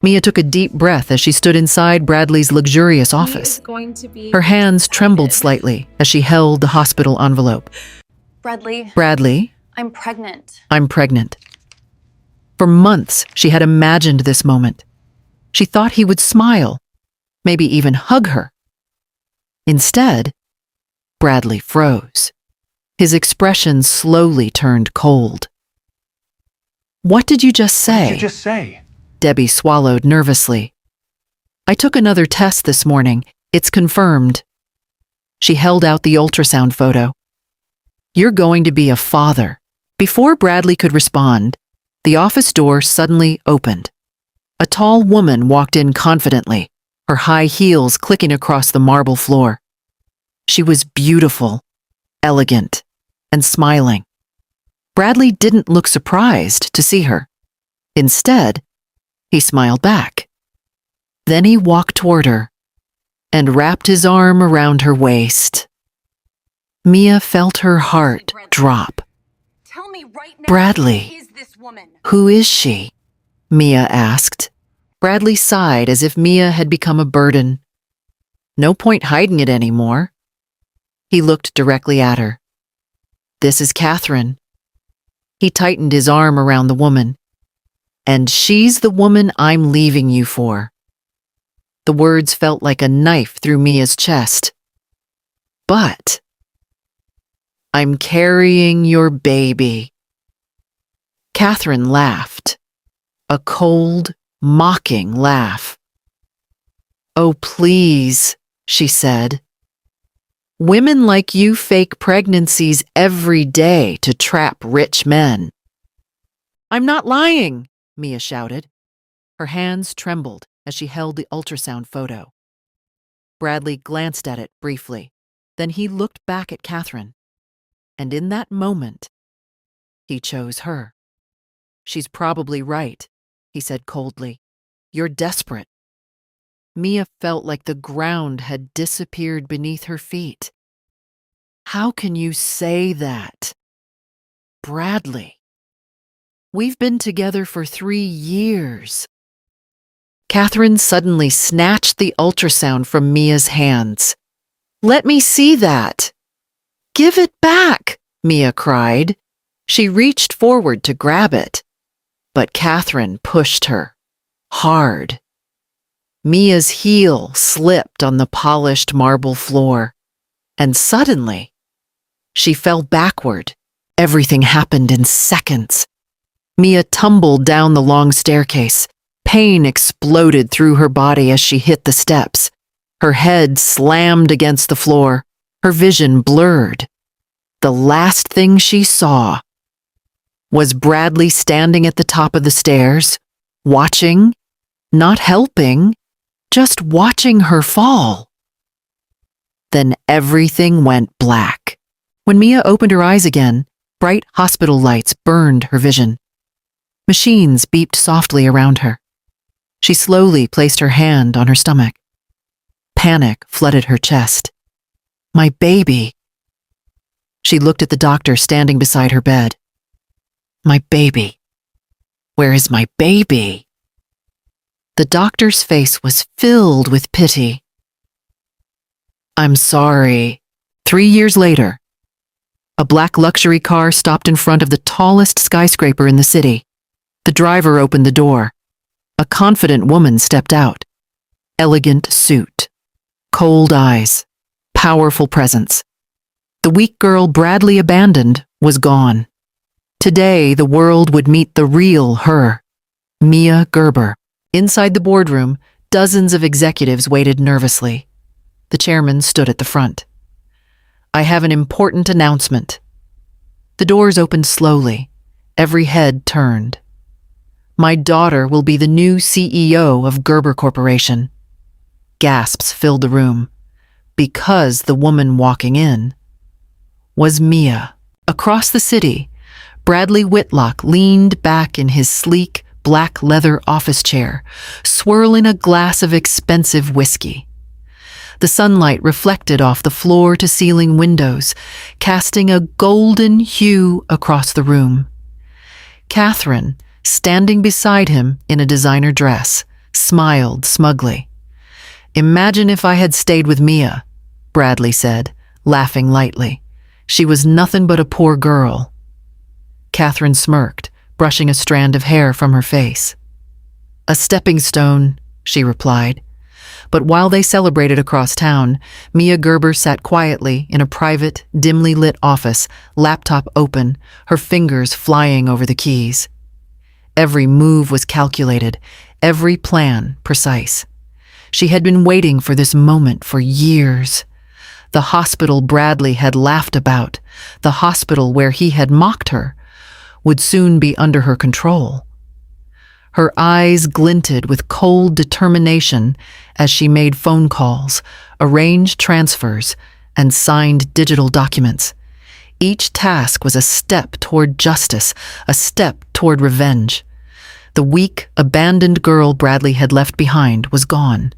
Mia took a deep breath as she stood inside Bradley's luxurious office. Her hands trembled slightly as she held the hospital envelope. Bradley, I'm pregnant. I'm pregnant. For months, she had imagined this moment. She thought he would smile, maybe even hug her. Instead, Bradley froze. His expression slowly turned cold. "What did you just say?" What did you just say? Debbie swallowed nervously. "I took another test this morning. It's confirmed." She held out the ultrasound photo. "You're going to be a father." Before Bradley could respond, the office door suddenly opened. A tall woman walked in confidently, her high heels clicking across the marble floor. She was beautiful, elegant, and smiling. Bradley didn't look surprised to see her. Instead, he smiled back. Then he walked toward her and wrapped his arm around her waist. Mia felt her heart drop. Tell me right now, "Bradley, who is this woman?" who is she?" Mia asked. Bradley sighed as if Mia had become a burden. No point hiding it anymore. He looked directly at her. "This is Catherine." He tightened his arm around the woman. "And she's the woman I'm leaving you for." The words felt like a knife through Mia's chest. "But I'm carrying your baby." Catherine laughed. A cold, mocking laugh. "Oh, please," she said. "Women like you fake pregnancies every day to trap rich men." "I'm not lying," Mia shouted. Her hands trembled as she held the ultrasound photo. Bradley glanced at it briefly. Then he looked back at Catherine. And in that moment, he chose her. "She's probably right," he said coldly. "You're desperate." Mia felt like the ground had disappeared beneath her feet. "How can you say that? Bradley, we've been together for 3 years." Catherine suddenly snatched the ultrasound from Mia's hands. "Let me see that." "Give it back," Mia cried. She reached forward to grab it, but Catherine pushed her, hard. Mia's heel slipped on the polished marble floor, and suddenly, she fell backward. Everything happened in seconds. Mia tumbled down the long staircase. Pain exploded through her body as she hit the steps. Her head slammed against the floor, her vision blurred. The last thing she saw was Bradley standing at the top of the stairs, watching, not helping, just watching her fall. Then everything went black. When Mia opened her eyes again, bright hospital lights burned her vision. Machines beeped softly around her. She slowly placed her hand on her stomach. Panic flooded her chest. "My baby." She looked at the doctor standing beside her bed. "My baby. Where is my baby?" The doctor's face was filled with pity. "I'm sorry." 3 years later, a black luxury car stopped in front of the tallest skyscraper in the city. The driver opened the door. A confident woman stepped out. Elegant suit, cold eyes, powerful presence. The weak girl Bradley abandoned was gone. Today, the world would meet the real her, Mia Gerber. Inside the boardroom, dozens of executives waited nervously. The chairman stood at the front. "I have an important announcement." The doors opened slowly. Every head turned. "My daughter will be the new CEO of Gerber Corporation." Gasps filled the room, because the woman walking in was Mia. Across the city, Bradley Whitlock leaned back in his sleek, black leather office chair, swirling a glass of expensive whiskey. The sunlight reflected off the floor-to-ceiling windows, casting a golden hue across the room. Catherine, standing beside him in a designer dress, smiled smugly. "Imagine if I had stayed with Mia," Bradley said, laughing lightly. "She was nothing but a poor girl." Catherine smirked, brushing a strand of hair from her face. "A stepping stone," she replied. But while they celebrated across town, Mia Gerber sat quietly in a private, dimly lit office, laptop open, her fingers flying over the keys. Every move was calculated, every plan precise. She had been waiting for this moment for years. The hospital Bradley had laughed about, the hospital where he had mocked her, would soon be under her control. Her eyes glinted with cold determination as she made phone calls, arranged transfers, and signed digital documents. Each task was a step toward justice, a step toward revenge. The weak, abandoned girl Bradley had left behind was gone,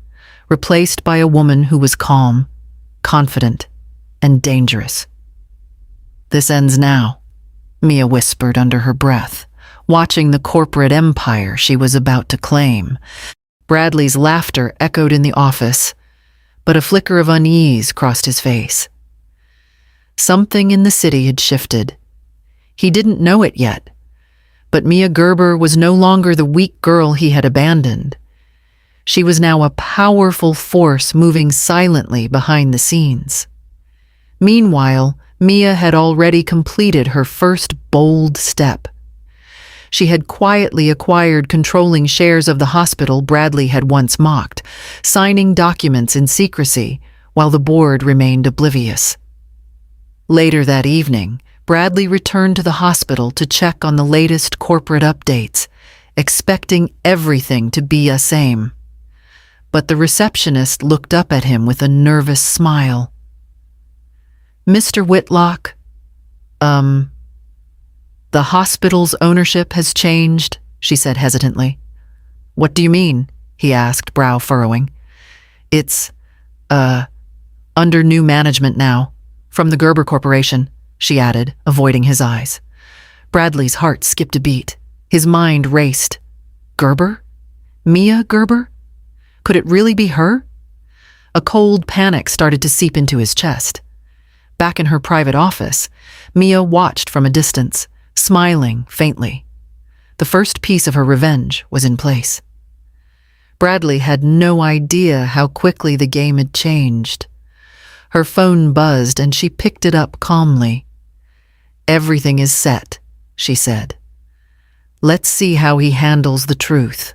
replaced by a woman who was calm, confident, and dangerous. "This ends now," Mia whispered under her breath, watching the corporate empire she was about to claim. Bradley's laughter echoed in the office, but a flicker of unease crossed his face. Something in the city had shifted. He didn't know it yet, but Mia Gerber was no longer the weak girl he had abandoned. She was now a powerful force moving silently behind the scenes. Meanwhile, Mia had already completed her first bold step. She had quietly acquired controlling shares of the hospital Bradley had once mocked, signing documents in secrecy while the board remained oblivious. Later that evening, Bradley returned to the hospital to check on the latest corporate updates, expecting everything to be the same. But the receptionist looked up at him with a nervous smile. "Mr. Whitlock, the hospital's ownership has changed," she said hesitantly. "What do you mean?" he asked, brow furrowing. "It's, under new management now, from the Gerber Corporation," she added, avoiding his eyes. Bradley's heart skipped a beat. His mind raced. Gerber? Mia Gerber? Could it really be her? A cold panic started to seep into his chest. Back in her private office, Mia watched from a distance, smiling faintly. The first piece of her revenge was in place. Bradley had no idea how quickly the game had changed. Her phone buzzed and she picked it up calmly. "Everything is set," she said. "Let's see how he handles the truth."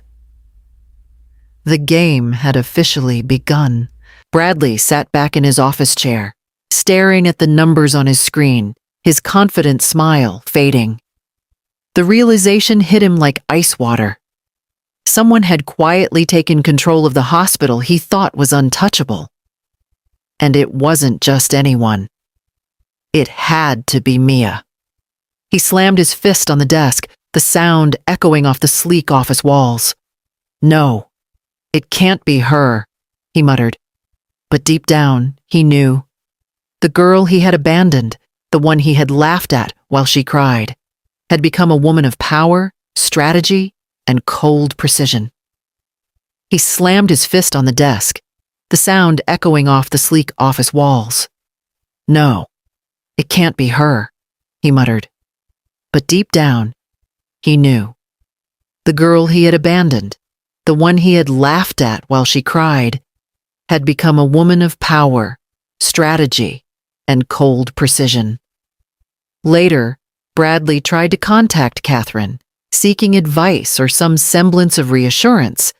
The game had officially begun. Bradley sat back in his office chair, staring at the numbers on his screen, his confident smile fading. The realization hit him like ice water. Someone had quietly taken control of the hospital he thought was untouchable. And it wasn't just anyone. It had to be Mia. He slammed his fist on the desk, the sound echoing off the sleek office walls. "No, it can't be her," he muttered. But deep down, he knew. The girl he had abandoned, the one he had laughed at while she cried, had become a woman of power, strategy, and cold precision. He slammed his fist on the desk, the sound echoing off the sleek office walls. "No, it can't be her," he muttered. But deep down, he knew. The girl he had abandoned, the one he had laughed at while she cried, had become a woman of power, strategy, and cold precision. Later, Bradley tried to contact Catherine, seeking advice or some semblance of reassurance,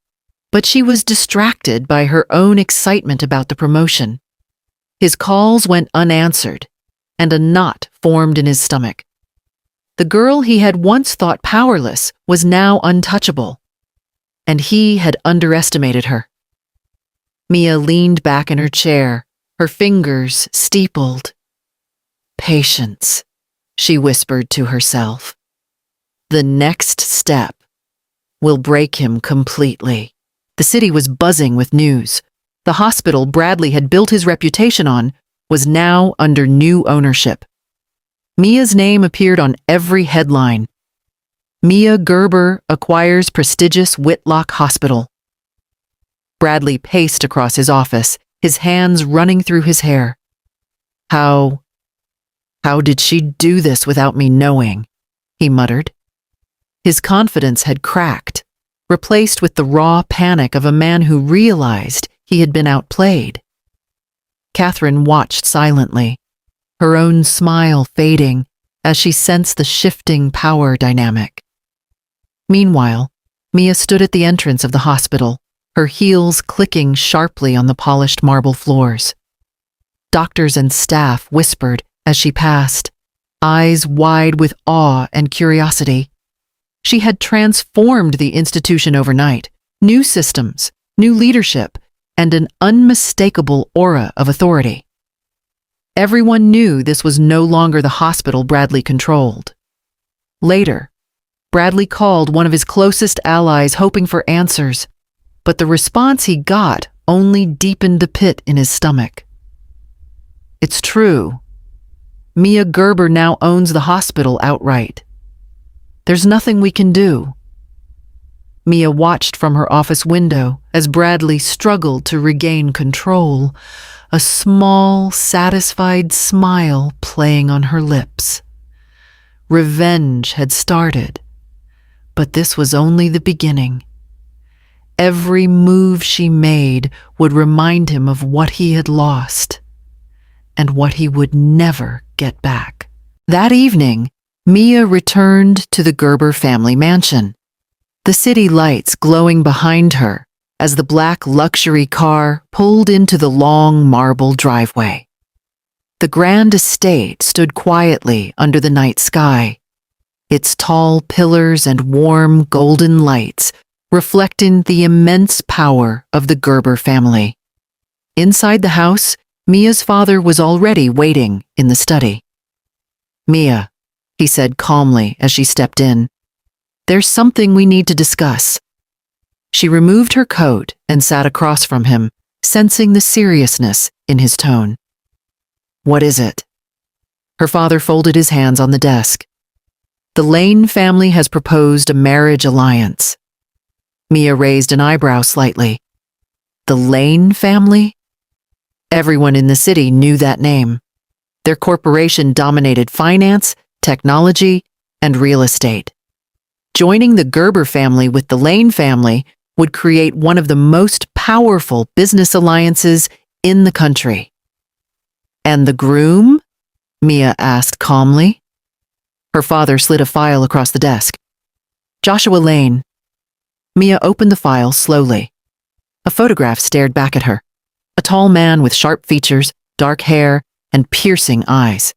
but she was distracted by her own excitement about the promotion. His calls went unanswered, and a knot formed in his stomach. The girl he had once thought powerless was now untouchable, and he had underestimated her. Mia leaned back in her chair, her fingers steepled. "Patience," she whispered to herself. "The next step will break him completely." The city was buzzing with news. The hospital Bradley had built his reputation on was now under new ownership. Mia's name appeared on every headline. "Mia Gerber acquires prestigious Whitlock Hospital." Bradley paced across his office, his hands running through his hair. How did she do this without me knowing? He muttered. His confidence had cracked, replaced with the raw panic of a man who realized he had been outplayed. Catherine watched silently, her own smile fading as she sensed the shifting power dynamic. Meanwhile, Mia stood at the entrance of the hospital, her heels clicking sharply on the polished marble floors. Doctors and staff whispered as she passed, eyes wide with awe and curiosity. She had transformed the institution overnight, new systems, new leadership, and an unmistakable aura of authority. Everyone knew this was no longer the hospital Bradley controlled. Later, Bradley called one of his closest allies hoping for answers, but the response he got only deepened the pit in his stomach. It's true. Mia Gerber now owns the hospital outright. There's nothing we can do. Mia watched from her office window as Bradley struggled to regain control, a small, satisfied smile playing on her lips. Revenge had started, but this was only the beginning. Every move she made would remind him of what he had lost and what he would never get back. That evening, Mia returned to the Gerber family mansion, the city lights glowing behind her as the black luxury car pulled into the long marble driveway. The grand estate stood quietly under the night sky, its tall pillars and warm golden lights reflecting the immense power of the Gerber family. Inside the house, Mia's father was already waiting in the study. "Mia," he said calmly as she stepped in, "there's something we need to discuss." She removed her coat and sat across from him, sensing the seriousness in his tone. "What is it?" Her father folded his hands on the desk. "The Lane family has proposed a marriage alliance." Mia raised an eyebrow slightly. The Lane family? Everyone in the city knew that name. Their corporation dominated finance, technology, and real estate. Joining the Gerber family with the Lane family would create one of the most powerful business alliances in the country. "And the groom?" Mia asked calmly. Her father slid a file across the desk. "Joshua Lane." Mia opened the file slowly. A photograph stared back at her. A tall man with sharp features, dark hair, and piercing eyes.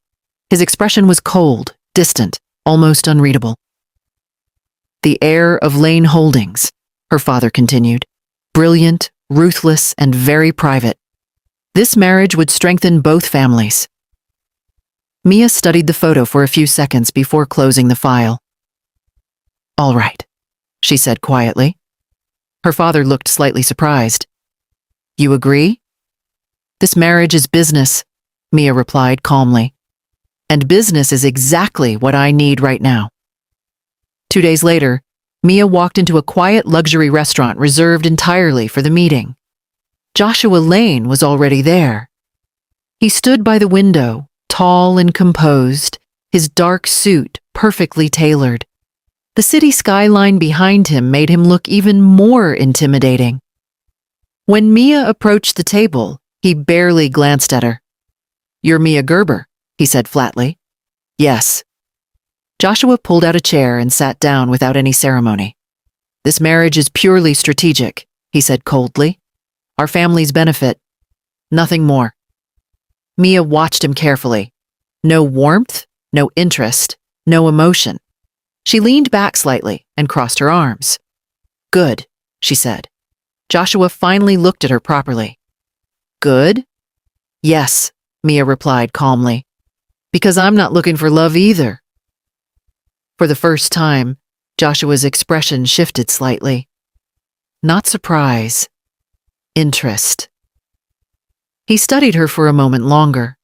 His expression was cold, distant, almost unreadable. "The heir of Lane Holdings," her father continued. "Brilliant, ruthless, and very private. This marriage would strengthen both families." Mia studied the photo for a few seconds before closing the file. "All right," she said quietly. Her father looked slightly surprised. "You agree?" "This marriage is business," Mia replied calmly. "And business is exactly what I need right now." 2 days later, Mia walked into a quiet luxury restaurant reserved entirely for the meeting. Joshua Lane was already there. He stood by the window, tall and composed, his dark suit perfectly tailored. The city skyline behind him made him look even more intimidating. When Mia approached the table, he barely glanced at her. "You're Mia Gerber," he said flatly. "Yes." Joshua pulled out a chair and sat down without any ceremony. "This marriage is purely strategic," he said coldly. "Our families benefit. Nothing more." Mia watched him carefully. No warmth, no interest, no emotion. She leaned back slightly and crossed her arms. "Good," she said. Joshua finally looked at her properly. "Good?" "Yes," Mia replied calmly. "Because I'm not looking for love either." For the first time, Joshua's expression shifted slightly. Not surprise. Interest. He studied her for a moment longer.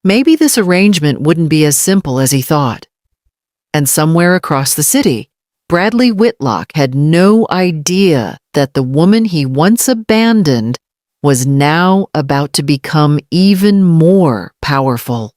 Maybe this arrangement wouldn't be as simple as he thought. And somewhere across the city, Bradley Whitlock had no idea that the woman he once abandoned was now about to become even more powerful.